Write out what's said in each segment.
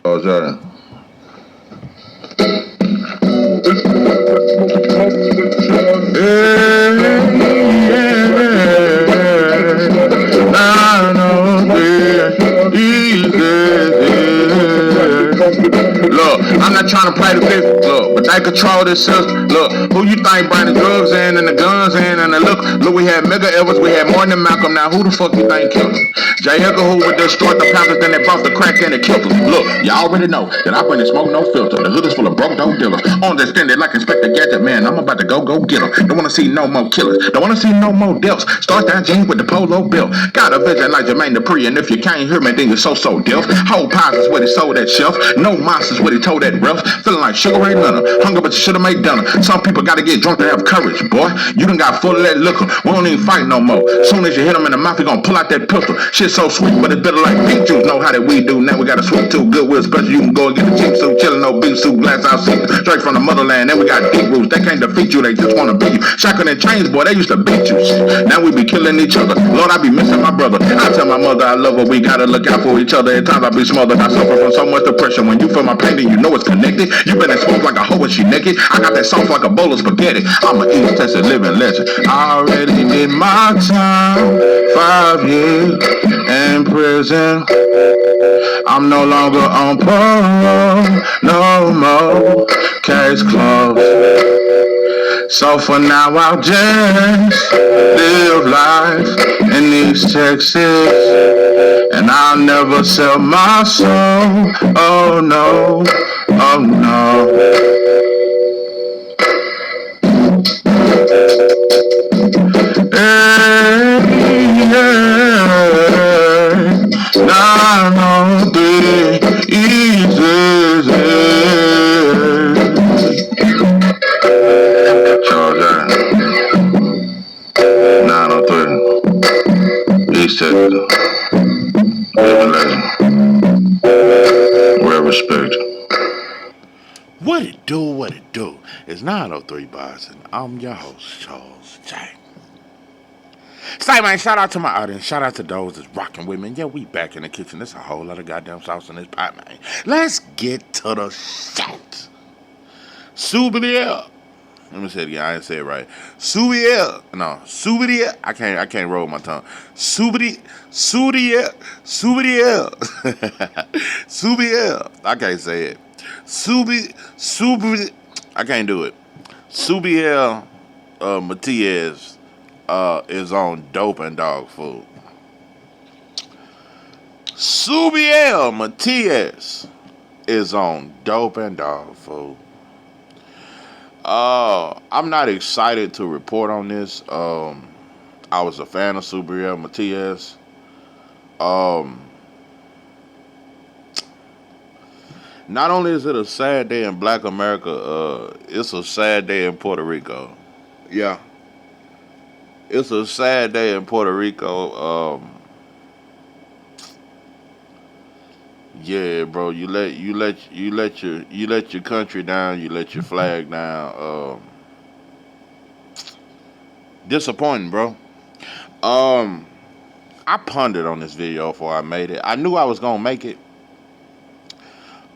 Oh, sorry. Look, I'm not trying to play the fifth. Look, but they control this system. Look, who you think bring the drugs in and the guns in and the look, we had Mega Evans, we had more than Malcolm. Now who the fuck you think killed him? J. Edgar Hoover destroyed the Panthers, then they brought the crack in and killed them. Look, you already know that I bring the smoke, no filter. The hood is full of broke dope dealers. Understand it like Inspector Gadget, man. I'm about to go get them. Don't wanna see no more killers. Don't wanna see no more deaths. Start that jeans with the polo belt. Got a vision like Jermaine Dupri, and if you can't hear me, then you're so deaf. Whole pies is what he sold that shelf. No monsters what he told that ref. Feeling like Sugar Ray Leonard. Hungry but you should've made dinner. Some people gotta get drunk to have courage, boy. You done got full of that liquor. We don't even fight no more. Soon as you hit him in the mouth, he gonna pull out that pistol. Shit so sweet, but it's bitter like pink juice. Know how that we do. Now we got a sweet tooth, Goodwill special. You can go and get a cheap suit, chillin' no beef soup, glass house seat. Straight from the motherland. Then we got deep roots. They can't defeat you, they just wanna beat you. Shotgun and chains, boy, they used to beat you. Shit. Now we be killing each other. Lord, I be missing my brother. I tell my mother I love her. We gotta look out for each other. At times I be smothered. I suffer from so much depression. When you feel my pain, then you know it's connected. You been exposed like a hoe when she naked. I got that sauce like a bowl of spaghetti. I'm an East Texas living legend. I already did my time. 5 years in prison. I'm no longer on parole. No more. Case closed. So for now I'll just live life in East Texas. And I'll never sell my soul. Oh no, oh no. Hey, yeah. 903 Easy. Charles 903 East Texas. Living legend. Well respected. What it do, what it do? It's 903 Bars, and I'm your host, Charles J. Say, man, shout out to my audience. Shout out to those that's rocking with me. Yeah, we back in the kitchen. There's a whole lot of goddamn sauce in this pot, man. Let's get to the shit. Subriel. Let me say it again. I didn't say it right. Subriel. No, Subriel. I can't roll my tongue. Subriel. Subriel. I can't say it. Subriel. I can't do it. Subriel Matias is on Dope&Dogfood. Subriel Matias is on Dope&Dogfood. I'm not excited to report on this. I was a fan of Subriel Matias. Not only is it a sad day in Black America, it's a sad day in Puerto Rico. Yeah, it's a sad day in Puerto Rico. Yeah, bro, you let your country down, you let your flag down. Disappointing, bro. I pondered on this video before I made it. I knew I was gonna make it.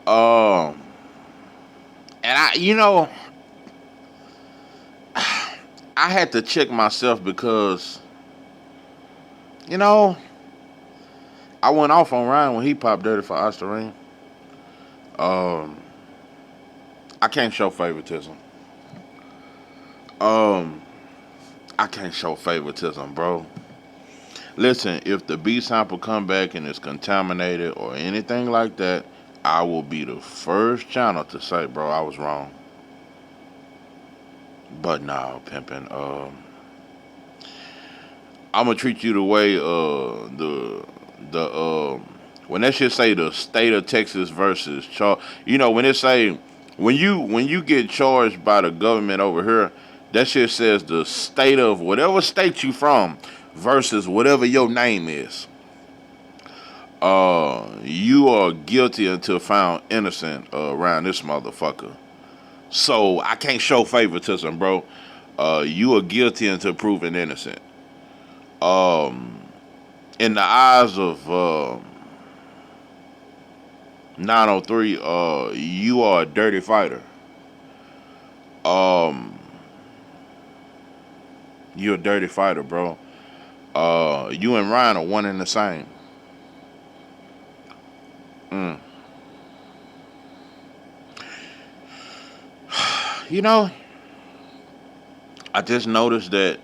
And I had to check myself because, I went off on Ryan when he popped Dirty for Osterine. I can't show favoritism. I can't show favoritism, bro. Listen, if the B sample come back and it's contaminated or anything like that, I will be the first channel to say, bro, I was wrong. But nah, pimpin', I'm gonna treat you the way when that shit say the state of Texas versus when it say when you get charged by the government over here, that shit says the state of whatever state you from versus whatever your name is. You are guilty until found innocent around this motherfucker. So I can't show favoritism, bro. You are guilty until proven innocent. In the eyes of 903, you are a dirty fighter. Um, you're a dirty fighter, bro. You and Ryan are one and the same. Mm. You know, I just noticed that,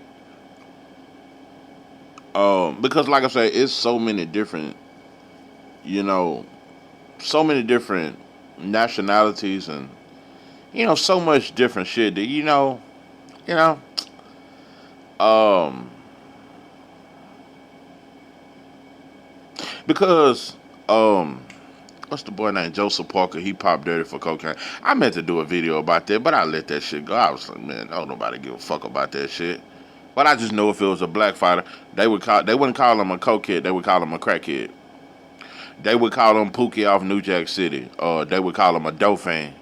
because like I said, it's so many different, you know, so many different nationalities and, so much different shit that, you know, um, because, what's the boy named Joseph Parker? He popped dirty for cocaine. I meant to do a video about that, but I let that shit go. I was like, man, don't nobody give a fuck about that shit. But I just know if it was a black fighter, they wouldn't call him a cokehead, they would call him a crackhead. They would call him Pookie off New Jack City, or they would call him a Dauphin.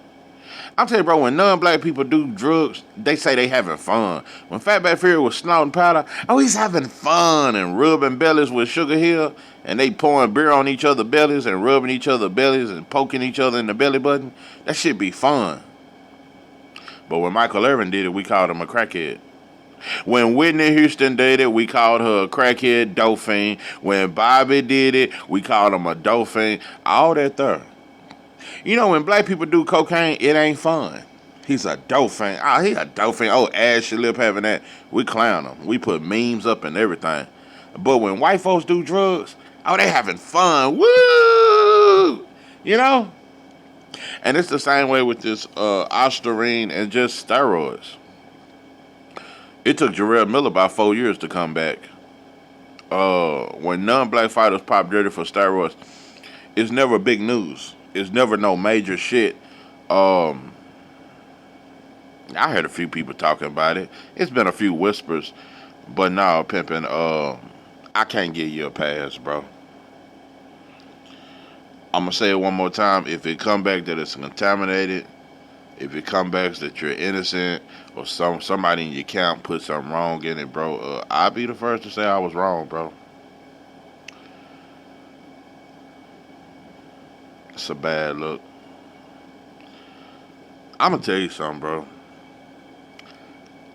I'm telling you, bro, when non-black people do drugs, they say they having fun. When Fatback Fury was snorting powder, oh, he's having fun and rubbing bellies with Sugar Hill, and they pouring beer on each other's bellies and rubbing each other's bellies and poking each other in the belly button. That shit be fun. But when Michael Irvin did it, we called him a crackhead. When Whitney Houston did it, we called her a crackhead Dauphin. When Bobby did it, we called him a Dauphin. All that there. When black people do cocaine, it ain't fun. He's a Dauphin. Oh, he a Dauphin. Oh, Ash Lip having that. We clown him. We put memes up and everything. But when white folks do drugs, oh, they having fun. Woo! And it's the same way with this Ostarine and just steroids. It took Jarrell Miller about 4 years to come back. When non-black fighters pop dirty for steroids, it's never big news. It's never no major shit. I heard a few people talking about it. It's been a few whispers. But nah, pimping, I can't give you a pass, bro. I'm going to say it one more time. If it come back that it's contaminated, if it come back that you're innocent, or somebody in your camp put something wrong in it, bro, I'll be the first to say I was wrong, bro. It's a bad look. I'm going to tell you something, bro.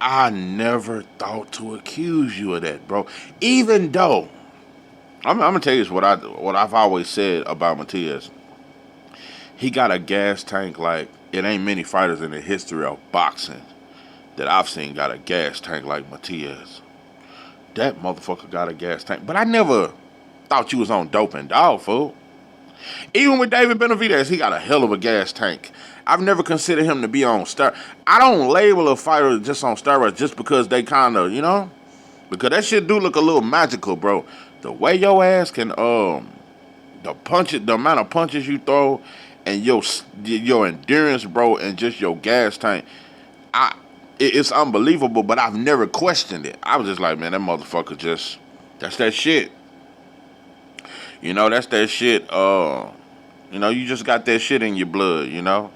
I never thought to accuse you of that, bro. Even though, I'm going to tell you what I've always said about Matias. He got a gas tank like it ain't many fighters in the history of boxing that I've seen got a gas tank like Matias. That motherfucker got a gas tank. But I never thought you was on dope and dog food. Even with David Benavidez, he got a hell of a gas tank. I've never considered him to be on steroids. I don't label a fighter just on steroids just because they kind of, because that shit do look a little magical, bro. The way your ass can, the amount of punches you throw, and your endurance, bro, and just your gas tank, it's unbelievable. But I've never questioned it. I was just like, man, that motherfucker that's that shit. That's that shit. You just got that shit in your blood. Yeah,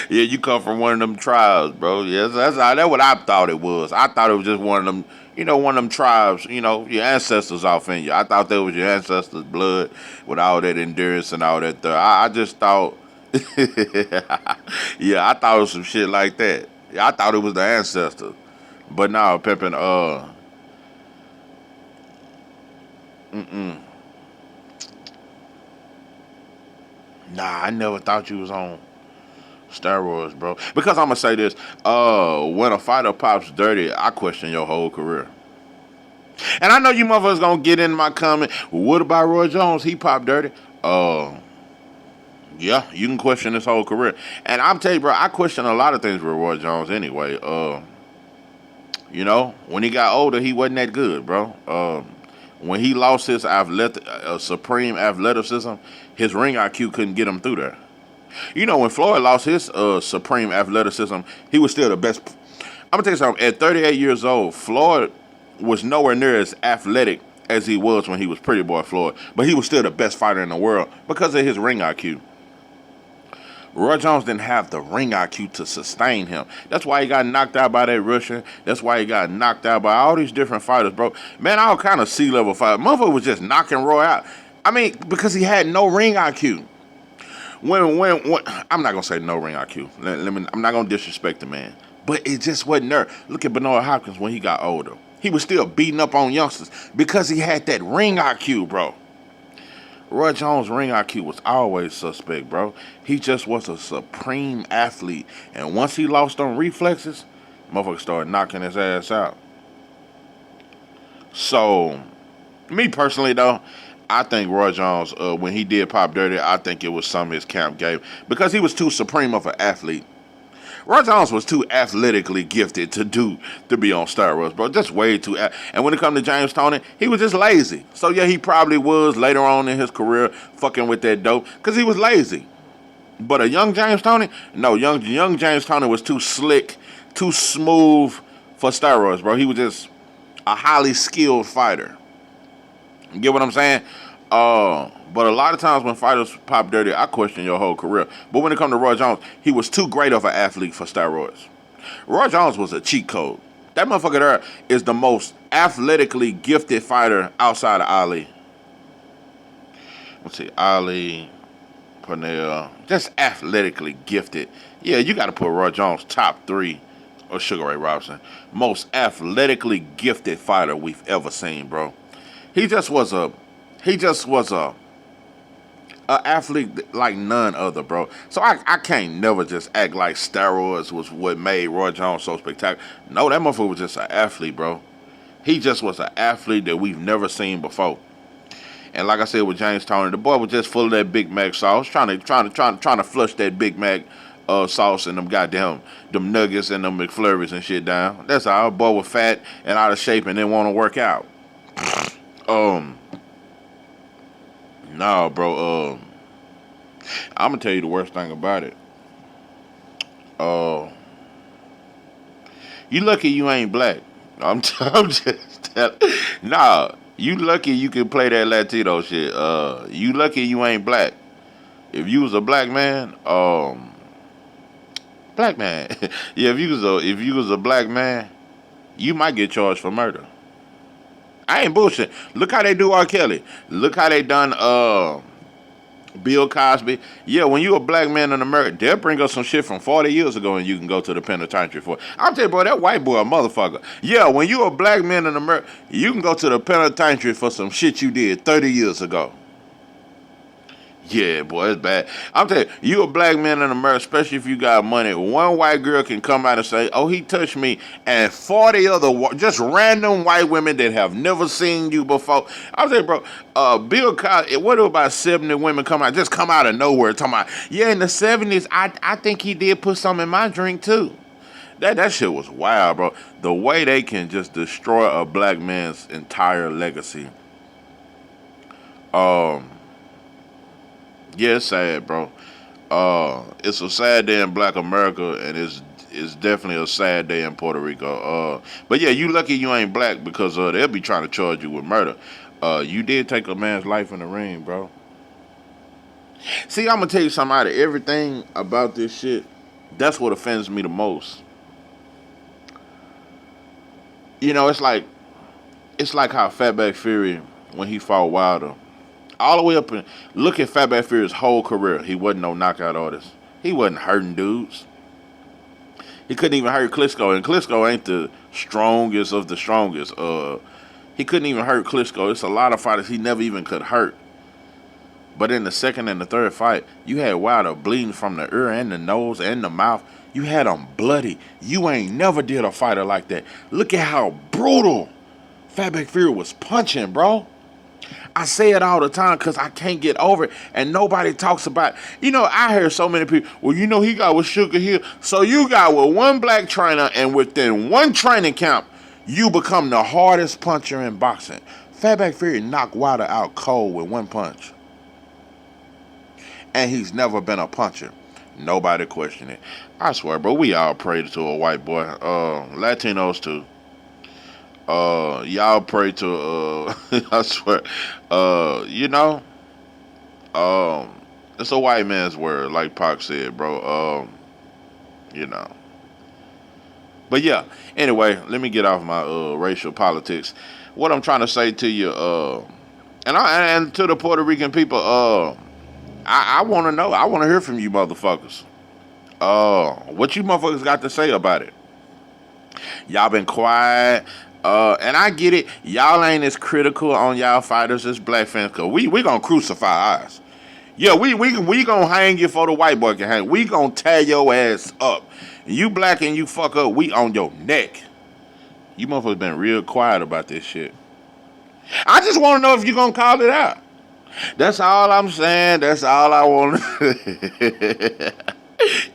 you come from one of them tribes, bro. Yes, that's what I thought it was. I thought it was just one of them. One of them tribes, your ancestors off in you. I thought that was your ancestors' blood with all that endurance and all that. I just thought, yeah, I thought it was some shit like that. Yeah, I thought it was the ancestors. But now, pimping, Nah, I never thought you was on steroids, bro. Because I'm gonna say this: when a fighter pops dirty, I question your whole career. And I know you motherfuckers gonna get in my comment. Well, what about Roy Jones? He popped dirty. Yeah, you can question his whole career. And I'm telling you, bro, I question a lot of things with Roy Jones anyway. When he got older, he wasn't that good, bro. When he lost his supreme athleticism, his ring IQ couldn't get him through there. When Floyd lost his supreme athleticism, he was still the best. I'm going to tell you something. At 38 years old, Floyd was nowhere near as athletic as he was when he was Pretty Boy Floyd. But he was still the best fighter in the world because of his ring IQ. Roy Jones didn't have the ring IQ to sustain him. That's why he got knocked out by that Russian. That's why he got knocked out by all these different fighters, bro. Man, all kind of C-level fighters. Motherfucker was just knocking Roy out. I mean, because he had no ring IQ. When I'm not gonna say no ring IQ. I'm not gonna disrespect the man, but it just wasn't there. Look at Bernard Hopkins when he got older. He was still beating up on youngsters because he had that ring IQ, bro. Roy Jones' ring IQ was always suspect, bro. He just was a supreme athlete. And once he lost on reflexes, motherfucker started knocking his ass out. So, me personally, though, I think Roy Jones, when he did pop dirty, I think it was some of his camp gave. Because he was too supreme of an athlete. Roy Jones was too athletically gifted to be on steroids, bro. Just way too. And when it come to James Toney, he was just lazy. So yeah, he probably was later on in his career fucking with that dope because he was lazy. But a young James Toney, no, young James Toney was too slick, too smooth for steroids, bro. He was just a highly skilled fighter. You get what I'm saying? But a lot of times when fighters pop dirty, I question your whole career. But when it comes to Roy Jones, he was too great of an athlete for steroids. Roy Jones was a cheat code. That motherfucker there is the most athletically gifted fighter outside of Ali. Let's see, Ali, Pernell, just athletically gifted. Yeah, you got to put Roy Jones top 3 or Sugar Ray Robinson. Most athletically gifted fighter we've ever seen, bro. He just was a athlete like none other, bro. So I can't never just act like steroids was what made Roy Jones so spectacular. No, that motherfucker was just an athlete, bro. He just was an athlete that we've never seen before. And like I said with James Toney, the boy was just full of that Big Mac sauce, trying to flush that Big Mac sauce and them nuggets and them McFlurries and shit down. That's all. Boy was fat and out of shape and didn't want to work out. Nah, bro. I'm gonna tell you the worst thing about it. You lucky you ain't black. I'm just telling. Nah, you lucky you can play that Latino shit. You lucky you ain't black. If you was a black man, yeah, if you was a black man, you might get charged for murder. I ain't bullshit. Look how they do R. Kelly. Look how they done Bill Cosby. Yeah, when you a black man in America, they'll bring up some shit from 40 years ago and you can go to the penitentiary for it. I'm telling you, boy, that white boy a motherfucker. Yeah, when you a black man in America, you can go to the penitentiary for some shit you did 30 years ago. Yeah, boy, it's bad. I'm telling you, you a black man in America, especially if you got money. One white girl can come out and say, oh, he touched me, and 40 other, just random white women that have never seen you before. I'm saying, bro, Bill Cosby, what about 70 women come out of nowhere talking about, yeah, in the 70s, I think he did put some in my drink, too. That shit was wild, bro. The way they can just destroy a black man's entire legacy. Yeah, it's sad, bro. It's a sad day in Black America, and it's definitely a sad day in Puerto Rico. But yeah, you lucky you ain't black because they'll be trying to charge you with murder. You did take a man's life in the ring, bro. See, I'm gonna tell you something out of everything about this shit. That's what offends me the most. You know, it's like how Fatback Fury when he fought Wilder. All the way up and look at Fatback Fury's whole career. He wasn't no knockout artist. He wasn't hurting dudes. He couldn't even hurt Klitschko, and Klitschko ain't the strongest of the strongest. He couldn't even hurt Klitschko. It's a lot of fighters he never even could hurt. But in the second and the third fight, you had Wilder bleeding from the ear and the nose and the mouth. You had him bloody. You ain't never did a fighter like that. Look at how brutal Fatback Fury was punching, bro. I say it all the time because I can't get over it, and nobody talks about it. You know, I hear so many people, well, you know, he got with Sugar Hill. So you got with one black trainer, and within one training camp, you become the hardest puncher in boxing. Fatback Fury knocked Wilder out cold with one punch. And he's never been a puncher. Nobody question it. I swear, bro, we all pray to a white boy. Latinos too. Y'all pray to I swear, you know, It's a white man's word, like Pac said, bro. You know. But yeah. Anyway, let me get off my racial politics. What I'm trying to say to you, and to the Puerto Rican people, I want to know. I want to hear from you, motherfuckers. What you motherfuckers got to say about it? Y'all been quiet. And I get it. Y'all ain't as critical on y'all fighters as black fans, cause we gonna crucify ours. Yeah, we gonna hang you for the white boy can hang. We gonna tear your ass up. You black and you fuck up, we on your neck. You motherfuckers been real quiet about this shit. I just want to know if you gonna call it out. That's all I'm saying. That's all I want.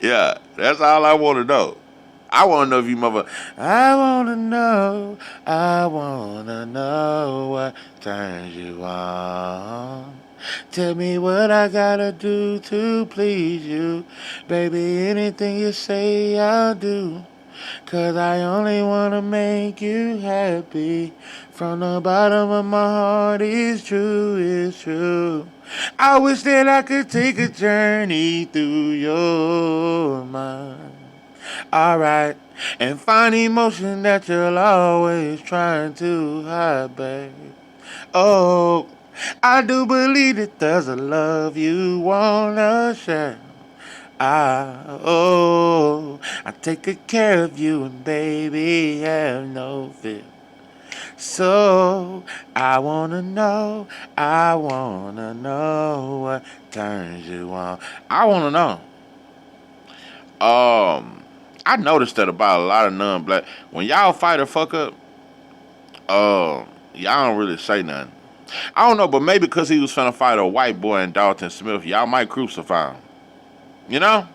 Yeah, that's all I want to know. I want to know if you mother. I want to know. I want to know what turns you on. Tell me what I gotta do to please you. Baby, anything you say, I'll do. 'Cause I only wanna make you happy. From the bottom of my heart, it's true, it's true. I wish that I could take a journey through your mind. Alright, and find emotion that you're always trying to hide, babe. Oh, I do believe that there's a love you wanna share. I take good care of you and baby have no fear. So I wanna know what turns you on. I wanna know. I noticed that about a lot of non-black. When y'all fight or fuck up, y'all don't really say nothing. I don't know, but maybe because he was finna fight a white boy in Dalton Smith, y'all might crucify him. You know?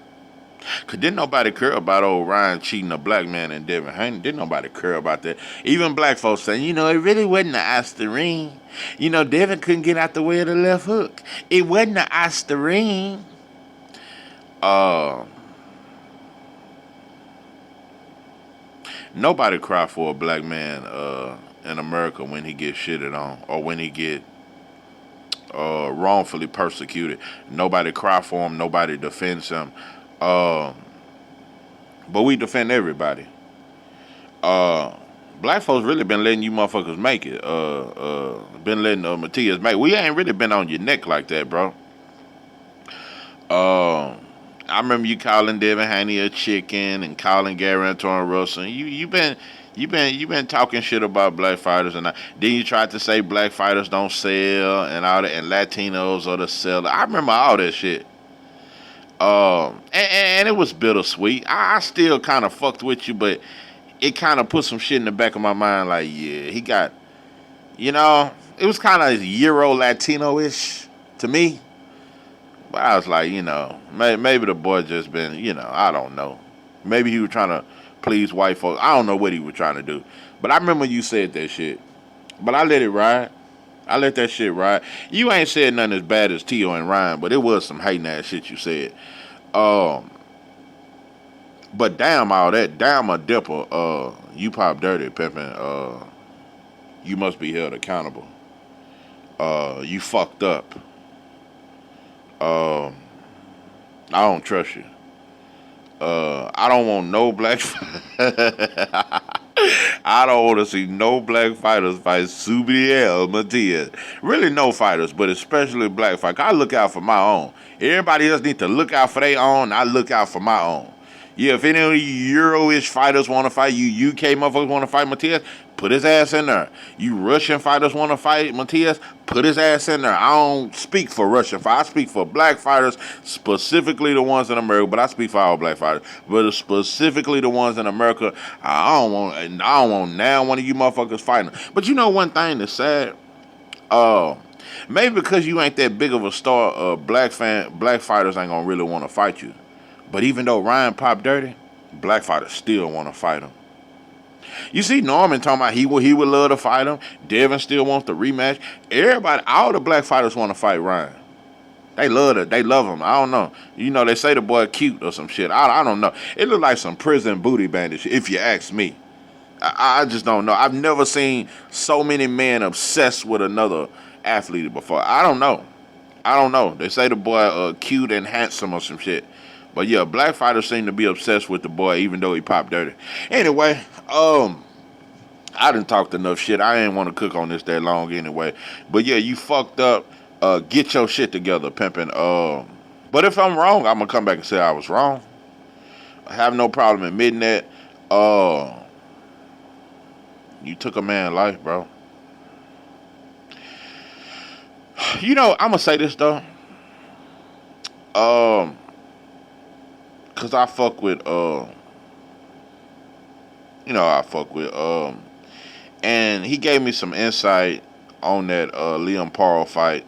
Cause didn't nobody care about old Ryan cheating a black man in Devin Haney. Didn't nobody care about that. Even black folks saying, it really wasn't the Osterine. Devin couldn't get out the way of the left hook. It wasn't the Osterine. Nobody cry for a black man in America when he gets shitted on or when he get wrongfully persecuted. Nobody cry for him. Nobody defends him. But we defend everybody. Black folks really been letting you motherfuckers make it. Been letting Matias make it. We ain't really been on your neck like that, bro. I remember you calling Devin Haney a chicken and calling Gary Antoine Russell. You been talking shit about black fighters, and then you tried to say black fighters don't sell and all that, and Latinos are the seller. I remember all that shit. And it was bittersweet. I still kind of fucked with you, but it kind of put some shit in the back of my mind. Like, yeah, he got, it was kind of Euro Latino-ish to me. But I was like, maybe the boy just been, I don't know. Maybe he was trying to please white folks. I don't know what he was trying to do. But I remember you said that shit. But I let it ride. I let that shit ride. You ain't said nothing as bad as Tio and Ryan, but it was some hating ass shit you said. But damn all that. Damn a dipper. You pop dirty, pimpin'. You must be held accountable. You fucked up. I don't trust you. I don't want no black. I don't want to see no black fighters fight Subriel, Matias. Really, no fighters, but especially black fighters. I look out for my own. Everybody else need to look out for their own. I look out for my own. Yeah, if any of you Euro-ish fighters want to fight, you UK motherfuckers want to fight Matias, put his ass in there. You Russian fighters want to fight Matias, put his ass in there. I don't speak for Russian fighters. I speak for black fighters, specifically the ones in America, but I speak for all black fighters. But specifically the ones in America, I don't want now one of you motherfuckers fighting. But you know one thing that's sad? Maybe because you ain't that big of a star, black fighters ain't gonna really want to fight you. But even though Ryan popped dirty, black fighters still want to fight him. You see Norman talking about he would love to fight him. Devin still wants the rematch. Everybody, all the black fighters want to fight Ryan. They love it. They love him. I don't know. They say the boy cute or some shit. I don't know. It look like some prison booty bandage, if you ask me. I just don't know. I've never seen so many men obsessed with another athlete before. I don't know. I don't know. They say the boy cute and handsome or some shit. But yeah, black fighters seem to be obsessed with the boy, even though he popped dirty. Anyway, I done talked enough shit. I ain't want to cook on this that long anyway. But yeah, you fucked up. Get your shit together, pimpin'. But if I'm wrong, I'm gonna come back and say I was wrong. I have no problem admitting that. You took a man's life, bro. You know, I'm gonna say this though. Cause I fuck with I fuck with and he gave me some insight on that Liam Paro fight.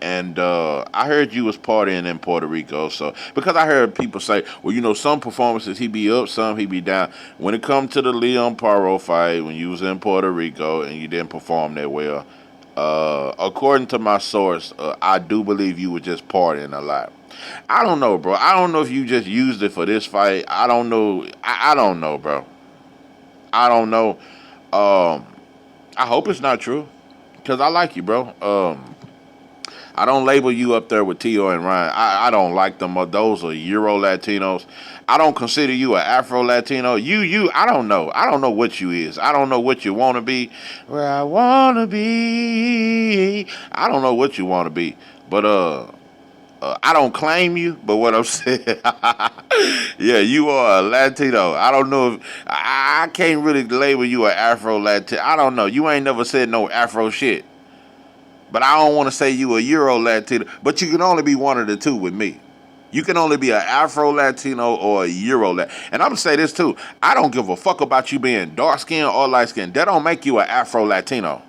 And I heard you was partying in Puerto Rico, so because I heard people say, well, you know, some performances he be up, some he be down. When it comes to the Leon Paro fight, when you was in Puerto Rico and you didn't perform that well, according to my source, I do believe you were just partying a lot. I don't know, bro. I don't know if you just used it for this fight. I don't know. I don't know, bro. I don't know. I hope it's not true, cause I like you, bro. I don't label you up there with Tio and Ryan. I don't like them. Those are Euro Latinos. I don't consider you an Afro Latino. I don't know. I don't know what you is. I don't know what you want to be. Where I want to be. I don't know what you want to be. But, I don't claim you, but what I'm saying, yeah, you are a Latino. I don't know if, I can't really label you an Afro Latino. I don't know. You ain't never said no Afro shit. But I don't want to say you a Euro Latino. But you can only be one of the two with me. You can only be an Afro Latino or a Euro Latino. And I'm going to say this too. I don't give a fuck about you being dark skinned or light skinned. That don't make you an Afro Latino.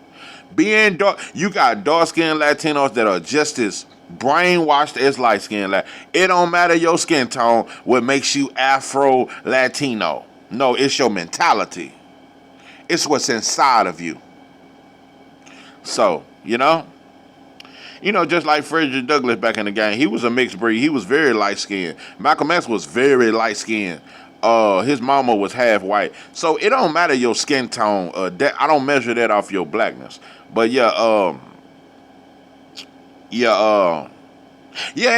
Being dark, you got dark skinned Latinos that are just as brainwashed as light skinned. It don't matter your skin tone what makes you Afro Latino. No, it's your mentality. It's what's inside of you. So, just like Frederick Douglass back in the game, he was a mixed breed. He was very light skinned. Malcolm X was very light skinned. His mama was half white. So it don't matter your skin tone. I don't measure that off your blackness. But at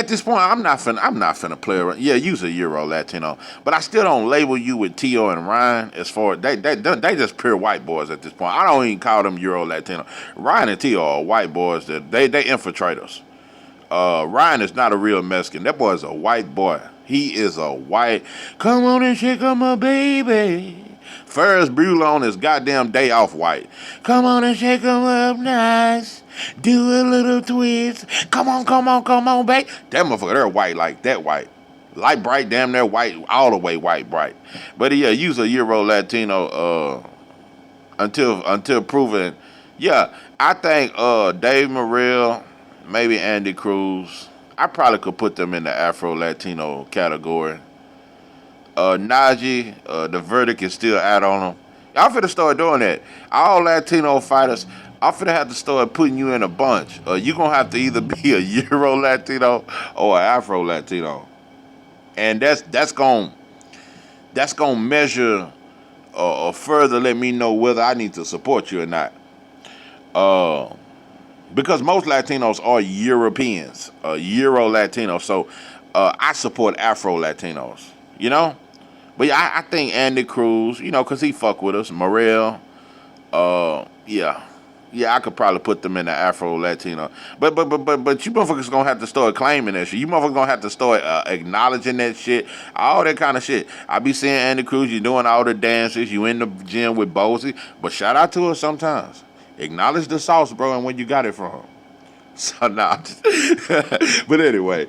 this point, I'm not finna play around. Yeah, you's a Euro Latino, but I still don't label you with Tio and Ryan as far as they just pure white boys at this point. I don't even call them Euro Latino. Ryan and Tio are white boys that they infiltrate us. Ryan is not a real Mexican. That boy is a white boy. He is a white. Come on and shake on my baby. Ferris Bueller on his goddamn day off white. Come on and shake 'em up nice. Do a little twist. Come on, babe. That motherfucker, they're white like that white. Light bright, damn near white, all the way white bright. But yeah, use a Euro Latino until proven. Yeah, I think Dave Morrell, maybe Andy Cruz. I probably could put them in the Afro Latino category. Najee, the verdict is still out on him. Y'all finna start doing that. All Latino fighters, I'm finna have to start putting you in a bunch. You gonna have to either be a Euro Latino or an Afro Latino, and that's gonna measure or further let me know whether I need to support you or not. Because most Latinos are Europeans, Euro Latinos. So I support Afro Latinos. But yeah, I think Andy Cruz, because he fuck with us. Morrell, yeah, I could probably put them in the Afro Latino. But you motherfuckers gonna have to start claiming that shit. You motherfuckers gonna have to start acknowledging that shit, all that kind of shit. I be seeing Andy Cruz, you doing all the dances, you in the gym with Bozy, but shout out to us sometimes. Acknowledge the sauce, bro, and where you got it from. So nah, but anyway,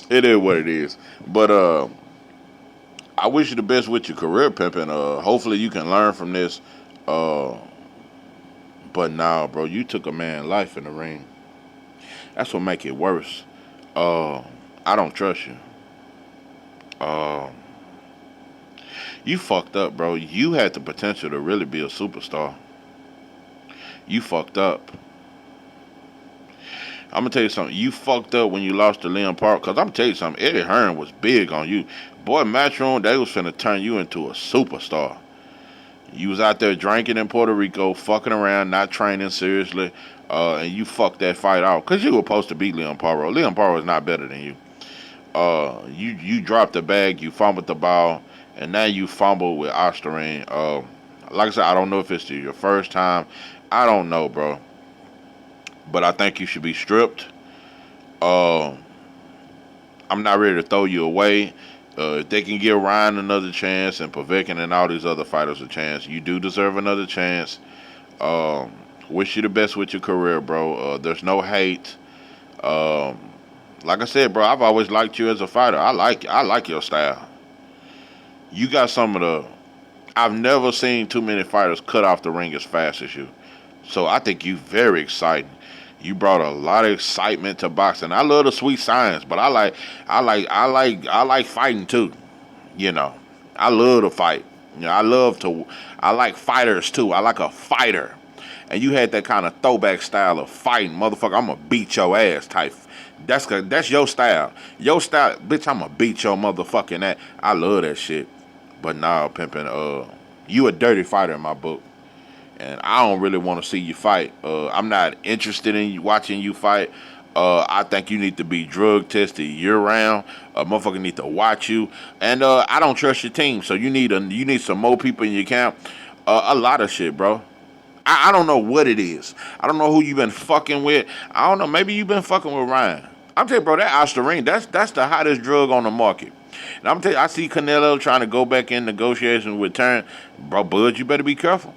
it is what it is. But I wish you the best with your career, pimping. Hopefully you can learn from this. But nah, bro, you took a man's life in the ring. That's what make it worse. I don't trust you. You fucked up, bro. You had the potential to really be a superstar. You fucked up. I'm gonna tell you something. You fucked up when you lost to Liam Park. Cause I'm gonna tell you something. Eddie Hearn was big on you. Boy, Matchroom, they was finna turn you into a superstar. You was out there drinking in Puerto Rico, fucking around, not training seriously, and you fucked that fight out because you were supposed to beat Leon Paro. Leon Paro is not better than you. You dropped the bag, you fumbled the ball, and now you fumbled with Osterine. Like I said, I don't know if it's your first time. I don't know, bro. But I think you should be stripped. Uh, I'm not ready to throw you away. If they can give Ryan another chance and Povetkin and all these other fighters a chance, you do deserve another chance. Wish you the best with your career, bro. There's no hate. Like I said, bro, I've always liked you as a fighter. I like your style. You got some of the. I've never seen too many fighters cut off the ring as fast as you. So I think you very exciting. You brought a lot of excitement to boxing. I love the sweet science, but I like fighting too. You know, I love to fight. You know, I like fighters too. I like a fighter. And you had that kind of throwback style of fighting, motherfucker. I'm gonna beat your ass type. That's your style. Your style, bitch. I'm gonna beat your motherfucking ass. I love that shit. But nah, pimpin', you a dirty fighter in my book. And I don't really want to see you fight. I'm not interested in watching you fight. I think you need to be drug tested year round. A motherfucker need to watch you. And I don't trust your team, so you need some more people in your camp. A lot of shit, bro. I don't know what it is. I don't know who you been fucking with. I don't know. Maybe you been fucking with Ryan. I'm telling you, bro, that Osterine, that's the hottest drug on the market. And I'm telling you, I see Canelo trying to go back in negotiations with Turn. Bro, Bud, you better be careful.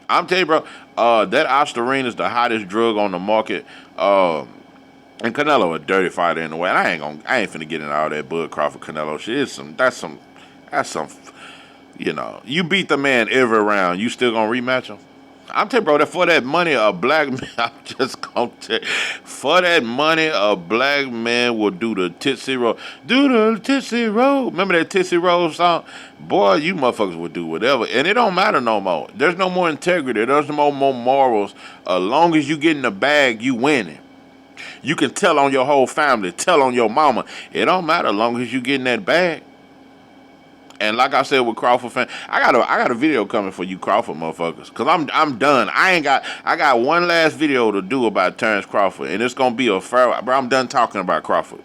I'm telling you, bro, that Osterine is the hottest drug on the market. And Canelo a dirty fighter in the way. And I ain't finna get into all that Bud Crawford Canelo shit. That's some, you know. You beat the man every round. You still gonna rematch him? I'm telling you, bro, that for that money, a black man, I'm just gonna tell you, for that money, a black man will do the Tootsie Roll. Do the Tootsie Roll. Remember that Tootsie Roll song? Boy, you motherfuckers will do whatever. And it don't matter no more. There's no more integrity. There's no more morals. As long as you get in the bag, you winning. You can tell on your whole family, tell on your mama. It don't matter as long as you get in that bag. And like I said with Crawford fan, I got a video coming for you Crawford motherfuckers. Cause I'm done. I got one last video to do about Terrence Crawford. And it's gonna be a fair, bro, I'm done talking about Crawford.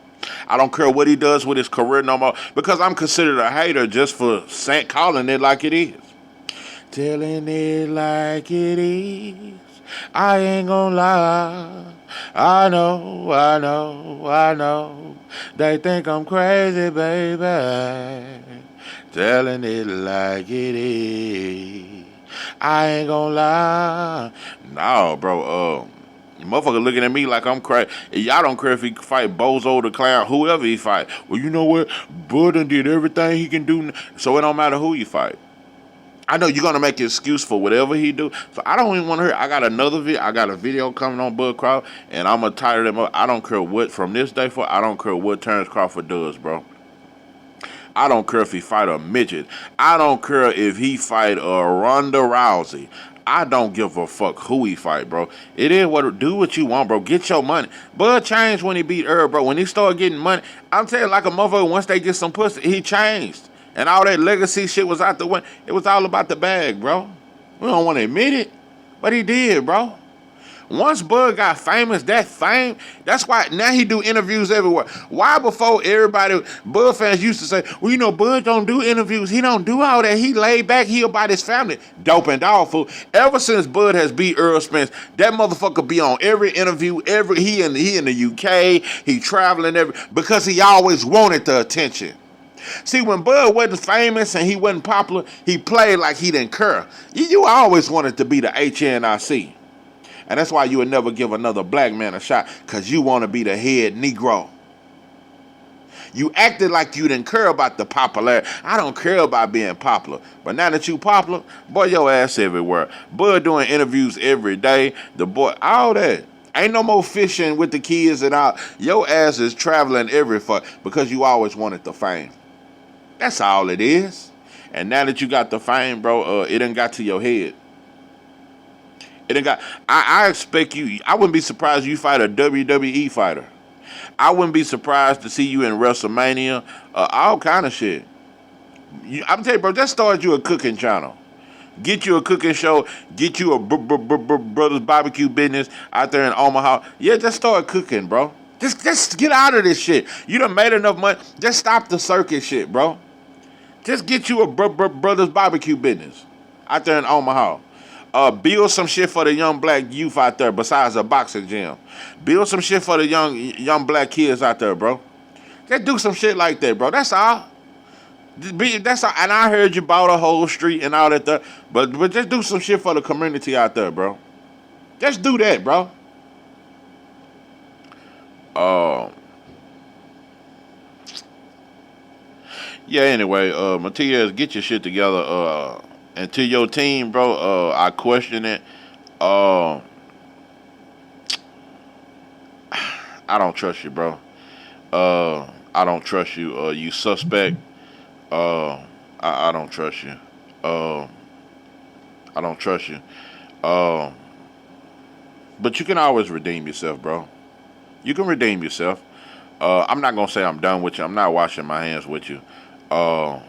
I don't care what he does with his career no more. Because I'm considered a hater just for calling it like it is. Telling it like it is. I ain't gonna lie. I know. They think I'm crazy, baby. Telling it like it is. I ain't gonna lie. No, bro. Motherfucker looking at me like I'm crazy. Y'all don't care if he fight Bozo the Clown, whoever he fight. Well, you know what? Bud done did everything he can do, so it don't matter who you fight. I know you're gonna make an excuse for whatever he do, so I don't even want to hear. I got a video coming on Bud Crawford, and I'm gonna tire them up. I don't care what from this day forward. I don't care what Terrence Crawford does, bro. I don't care if he fight a midget. I don't care if he fight a Ronda Rousey. I don't give a fuck who he fight, bro. It is do what you want, bro. Get your money. Bud changed when he beat Herb, bro. When he started getting money, I'm telling you, like a motherfucker, once they get some pussy, he changed. And all that legacy shit was out the window. It was all about the bag, bro. We don't want to admit it, but he did, bro. Once Bud got famous, that fame, that's why now he do interviews everywhere. Why before everybody, Bud fans used to say, well, you know, Bud don't do interviews. He don't do all that. He laid back. He about his family. Dope and dog food. Ever since Bud has beat Earl Spence, that motherfucker be on every interview. He in the UK. He traveling because he always wanted the attention. See, when Bud wasn't famous and he wasn't popular, he played like he didn't care. You always wanted to be the HNIC. And that's why you would never give another black man a shot, because you want to be the head Negro. You acted like you didn't care about the popularity. I don't care about being popular. But now that you popular, boy, your ass everywhere. Bud doing interviews every day. The boy, all that. Ain't no more fishing with the kids and all. Your ass is traveling every fuck because you always wanted the fame. That's all it is. And now that you got the fame, bro, it done got to your head. I expect you. I wouldn't be surprised you fight a WWE fighter. I wouldn't be surprised to see you in WrestleMania. All kind of shit. I'm telling you, bro, just start you a cooking channel. Get you a cooking show. Get you a brothers barbecue business out there in Omaha. Yeah, just start cooking, bro. Just get out of this shit. You done made enough money. Just stop the circus shit, bro. Just get you a brothers barbecue business out there in Omaha. Build some shit for the young black youth out there besides a boxing gym. Build some shit for the young black kids out there, bro. Just do some shit like that, bro. That's all. That's all. And I heard you bought a whole street and all that stuff. But just do some shit for the community out there, bro. Just do that, bro. Yeah, anyway, Matias, get your shit together. And to your team, bro, I question it. Uh, I don't trust you, bro. I don't trust you. You suspect. I don't trust you. Uh, I don't trust you. Uh, but you can always redeem yourself, bro. You can redeem yourself. I'm not gonna say I'm done with you. I'm not washing my hands with you.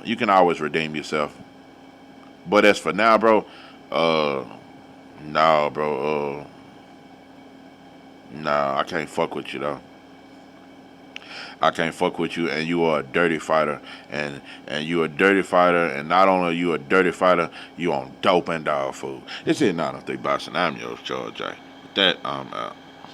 You can always redeem yourself. But as for now, bro, nah, bro, nah, I can't fuck with you though. I can't fuck with you, and you are a dirty fighter, and you a dirty fighter, and not only are you a dirty fighter, you on dope and dog food. It's in 903 Boxing. I'm your Charles J. With that, I'm out.